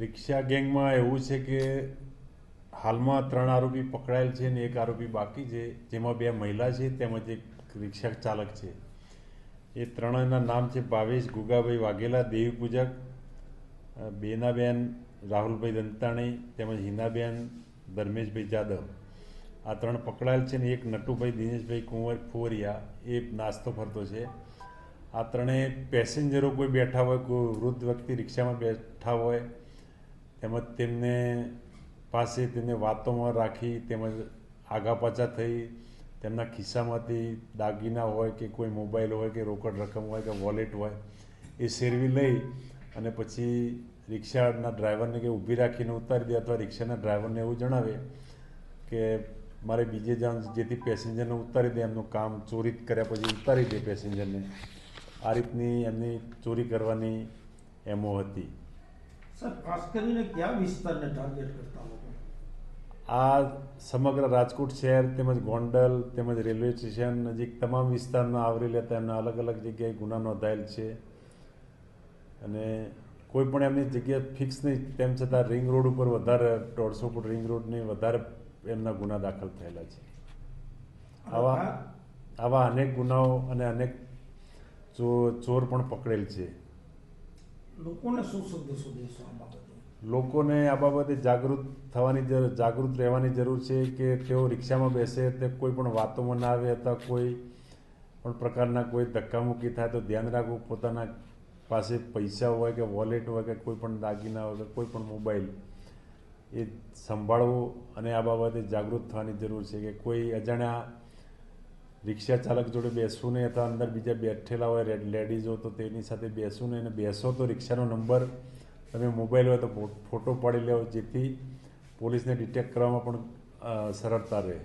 રિક્ષા ગેંગમાં એવું છે કે હાલમાં 3 આરોપી પકડાયેલ છે અને 1 આરોપી બાકી છે, જેમાં 2 મહિલા છે તેમજ એક રિક્ષા ચાલક છે. એ ત્રણેયના નામ છે ભાવેશ ગુગાભાઈ વાઘેલા દેવી પૂજક, બેનાબેન રાહુલભાઈ દંતાણી તેમજ હિનાબેન ધર્મેશભાઈ જાદવ. આ 3 પકડાયેલ છે ને એક નટુભાઈ દિનેશભાઈ કુંવરિયા એ નાસ્તો ફરતો છે. આ ત્રણેય પેસેન્જરો કોઈ બેઠા હોય, કોઈ વૃદ્ધ વ્યક્તિ રિક્ષામાં બેઠા હોય તેમજ તેમને પાસે તેમને વાતોમાં રાખી તેમજ આગા પાછા થઈ તેમના ખિસ્સામાંથી દાગીના હોય કે કોઈ મોબાઈલ હોય કે રોકડ રકમ હોય કે વોલેટ હોય એ શેરવી લઈ અને પછી રિક્ષાના ડ્રાઈવરને કે ઊભી રાખીને ઉતારી દે, અથવા રિક્ષાના ડ્રાઈવરને એવું જણાવે કે મારે બીજે જવાનું, જેથી પેસેન્જરને ઉતારી દે. એમનું કામ ચોરી કર્યા પછી ઉતારી દે પેસેન્જરને. આ રીતની એમની ચોરી કરવાની એમો હતી. સર, ખાસ કરીને કયા વિસ્તારને ટાર્ગેટ કરતા લોકો? આ સમગ્ર રાજકોટ શહેર તેમજ ગોંડલ તેમજ રેલવે સ્ટેશન નજીક તમામ વિસ્તારમાં આવરી લેતા એમના અલગ અલગ જગ્યાએ ગુના નોંધાયેલ છે. અને કોઈ પણ એમની જગ્યા ફિક્સ નહીં, તેમ છતાં રિંગ રોડ ઉપર વધારે 150 ફૂટ રિંગ રોડની વધારે એમના ગુના દાખલ થયેલા છે. આવા અનેક ગુનાઓ અને અનેક ચોર પણ પકડેલ છે. લોકોને શું સંદેશો દેશો આ બાબતે? લોકોને આ બાબતે જાગૃત રહેવાની જરૂર છે કે તેઓ રિક્ષામાં બેસે તે કોઈ પણ વાતોમાં ના આવે, અથવા કોઈ પણ પ્રકારના કોઈ ધક્કામુક્કી થાય તો ધ્યાન રાખવું. પોતાના પાસે પૈસા હોય કે વોલેટ હોય કે કોઈ પણ દાગીના હોય કે કોઈ પણ મોબાઈલ એ સંભાળવું. અને આ બાબતે જાગૃત થવાની જરૂર છે કે કોઈ અજાણ્યા રિક્ષા ચાલક જોડે બેસવું નહીં, અથવા અંદર બીજા બેઠેલા હોય લેડીઝો તો તેની સાથે બેસવું નહીં. અને બેસો તો રિક્ષાનો નંબર તમે મોબાઈલ હોય તો ફોટો પાડી લેવો, જેથી પોલીસને ડિટેક્ટ કરવામાં પણ સરળતા રહે.